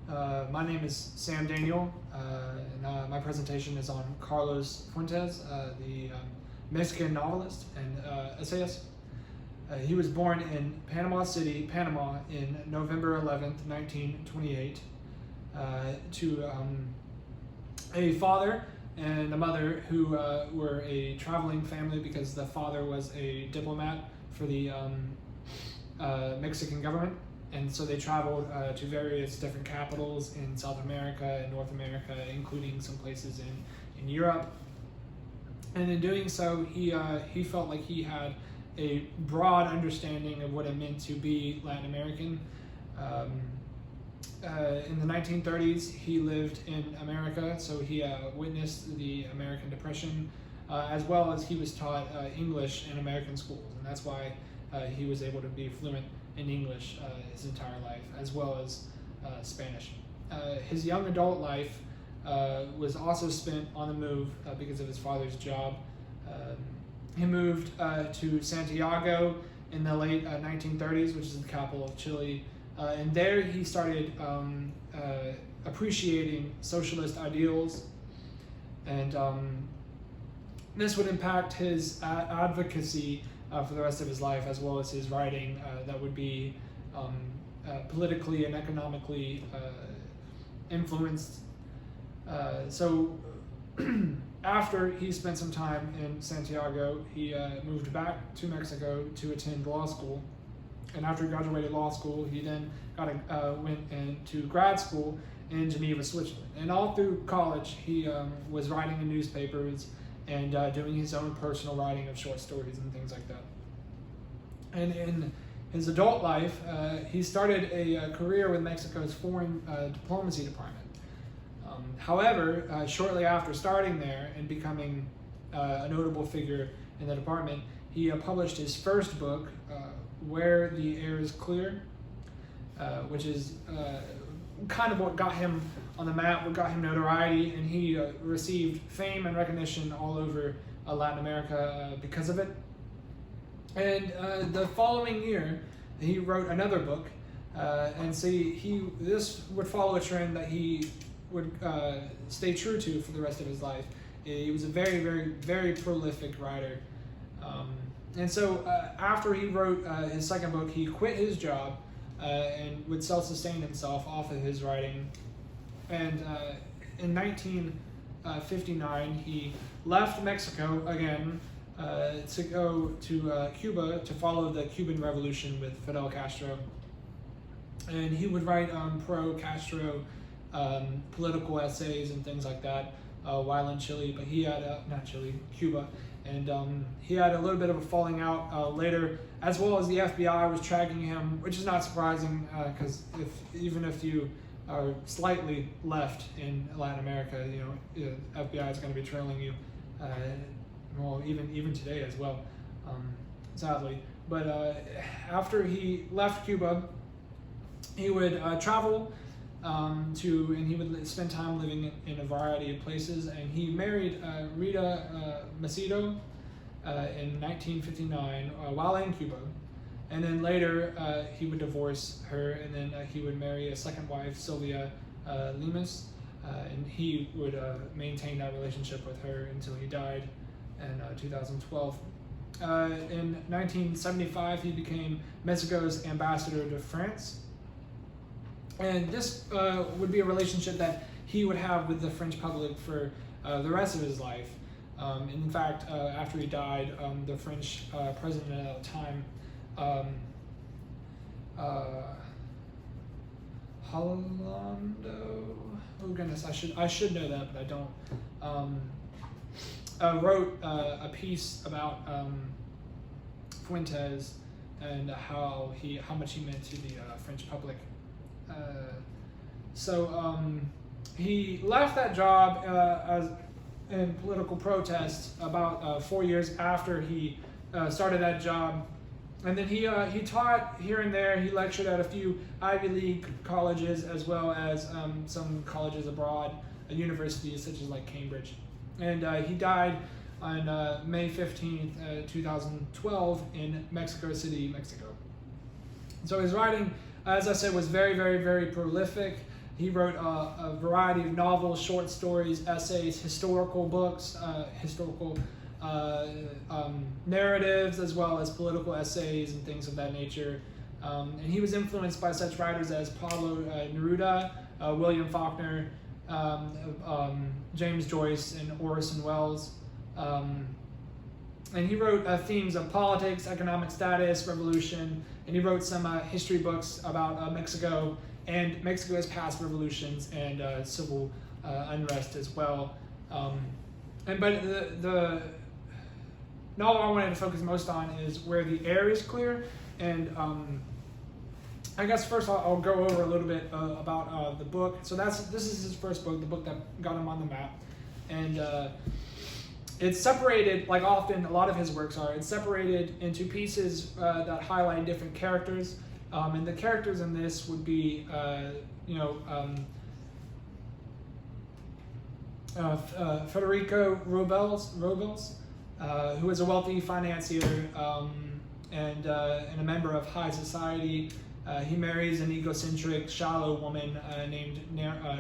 My name is Sam Daniel, and my presentation is on Carlos Fuentes, the Mexican novelist and essayist. He was born in Panama City, Panama, in November 11th, 1928, to a father and a mother who were a traveling family because the father was a diplomat for the Mexican government. And so they traveled to various different capitals in South America and North America, including some places in Europe. And in doing so, he felt like he had a broad understanding of what it meant to be Latin American. In the 1930s, he lived in America, so he witnessed the American Depression, as well as he was taught English in American schools. And that's why he was able to be fluent in English his entire life, as well as Spanish. His young adult life was also spent on the move because of his father's job. He moved to Santiago in the late 1930s, which is the capital of Chile, and there he started appreciating socialist ideals, and this would impact his advocacy for the rest of his life, as well as his writing that would be politically and economically influenced. So after he spent some time in Santiago, he moved back to Mexico to attend law school. And after he graduated law school, he then went into grad school in Geneva, Switzerland. And all through college, he was writing in newspapers and doing his own personal writing of short stories and things like that. And in his adult life, he started a career with Mexico's foreign diplomacy department. However, shortly after starting there and becoming a notable figure in the department, he published his first book, Where the Air is Clear, which is kind of what got him on the map, what got him notoriety, and he received fame and recognition all over Latin America because of it. And the following year, he wrote another book, and this would follow a trend that he would stay true to for the rest of his life. He was a very, very, very prolific writer. And so after he wrote his second book, he quit his job and would self-sustain himself off of his writing. And in 1959, he left Mexico again to go to Cuba to follow the Cuban Revolution with Fidel Castro. And he would write pro-Castro political essays and things like that while in Chile, but he had, Cuba. And he had a little bit of a falling out later, as well as the FBI was tracking him, which is not surprising because even if you are slightly left in Latin America, FBI is going to be trailing you. Well, even today as well, sadly. But after he left Cuba, he would travel and he would spend time living in a variety of places. And he married Rita Macedo in 1959 while in Cuba. And then later he would divorce her, and then he would marry a second wife, Sylvia Lemus, and he would maintain that relationship with her until he died in 2012. In 1975, he became Mexico's ambassador to France. And this would be a relationship that he would have with the French public for the rest of his life. In fact, after he died, the French president at the time, Hollando, oh goodness, I should know that, but I don't. Wrote a piece about Fuentes and how much he meant to the French public. He left that job in political protest about 4 years after he started that job, and then he taught here and there. He lectured at a few Ivy League colleges as well as some colleges abroad, universities such as like Cambridge. And he died on May 15th, 2012 in Mexico City, Mexico. So his writing, as I said, was very, very, very prolific. He wrote a variety of novels, short stories, essays, historical books, historical narratives, as well as political essays and things of that nature. And he was influenced by such writers as Pablo Neruda, William Faulkner, James Joyce, and Orson Welles. And he wrote themes of politics, economic status, revolution, and he wrote some history books about Mexico and Mexico's past revolutions and civil unrest as well. But the novel I wanted to focus most on is Where the Air is Clear. And I guess first I'll go over a little bit about the book. So this is his first book, the book that got him on the map. And it's separated, like often a lot of his works are, it's separated into pieces that highlight different characters. And the characters in this would be, Federico Robles, who is a wealthy financier and a member of high society. He marries an egocentric, shallow woman named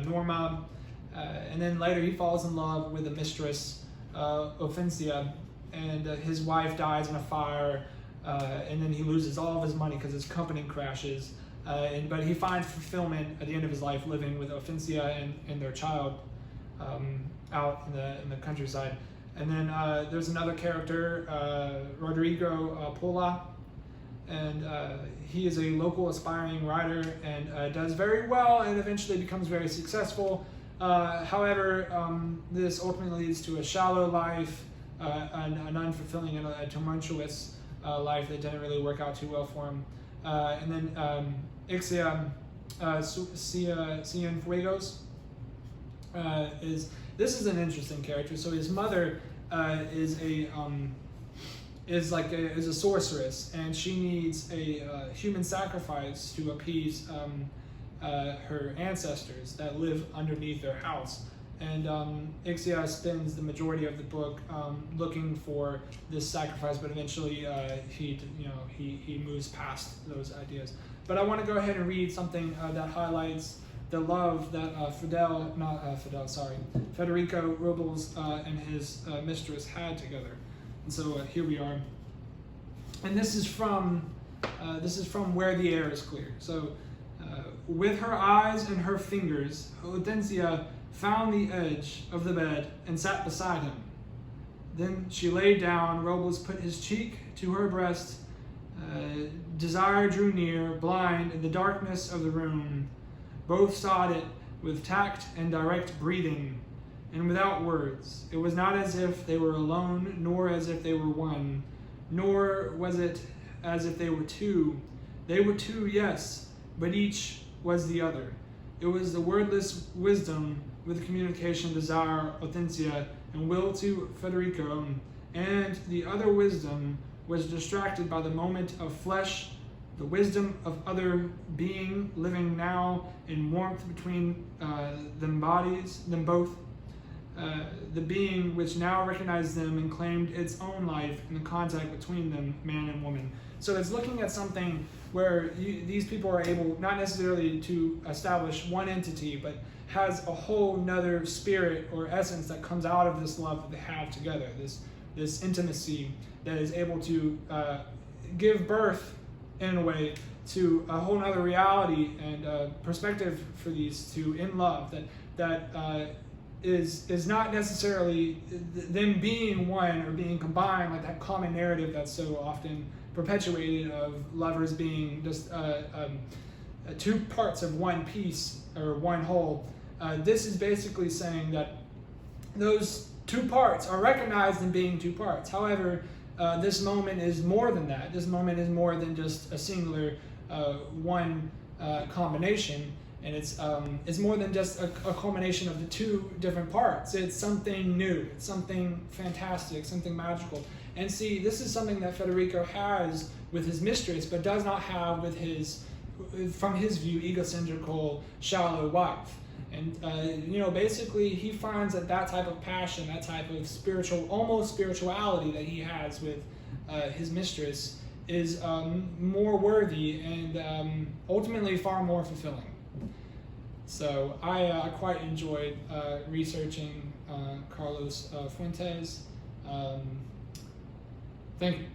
Norma, and then later he falls in love with a mistress, Ofencia, and his wife dies in a fire, and then he loses all of his money because his company crashes. But he finds fulfillment at the end of his life living with Ofencia and their child out in the countryside. And then there's another character, Rodrigo Pola, and he is a local aspiring writer and does very well and eventually becomes very successful. However, this ultimately leads to a shallow life, an unfulfilling and a tumultuous life that didn't really work out too well for him. And then Ixia Cienfuegos this is an interesting character. So his mother is a sorceress, and she needs a human sacrifice to appease her ancestors that live underneath their house. And Ixia spends the majority of the book looking for this sacrifice, but eventually he moves past those ideas. But I want to go ahead and read something that highlights the love that Federico Robles and his mistress had together. And so here we are. And this is from Where the Air is Clear. So with her eyes and her fingers, Hortensia found the edge of the bed and sat beside him. Then she lay down. Robles put his cheek to her breast. Desire drew near, blind in the darkness of the room. Both sought it with tact and direct breathing, and without words. It was not as if they were alone, nor as if they were one, nor was it as if they were two. They were two, yes, but each was the other. It was the wordless wisdom with communication, desire, Hortensia, and will to Federico, and the other wisdom was distracted by the moment of flesh, the wisdom of other being living now in warmth between them both, the being which now recognized them and claimed its own life in the contact between them, man and woman. So it's looking at something where these people are able not necessarily to establish one entity, but has a whole nother spirit or essence that comes out of this love that they have together, this intimacy that is able to give birth in a way to a whole nother reality and perspective for these two in love that is not necessarily them being one or being combined, like that common narrative that's so often perpetuated of lovers being just two parts of one piece or one whole. This is basically saying that those two parts are recognized in being two parts. However, this moment is more than that. This moment is more than just a singular one combination, and it's more than just a culmination of the two different parts. It's something new. It's something fantastic, something magical. And see, this is something that Federico has with his mistress, but does not have with his, from his view, egocentrical, shallow wife. And basically, he finds that type of passion, that type of almost spirituality that he has with his mistress is more worthy and ultimately far more fulfilling. So I quite enjoyed researching Carlos Fuentes. Thank you.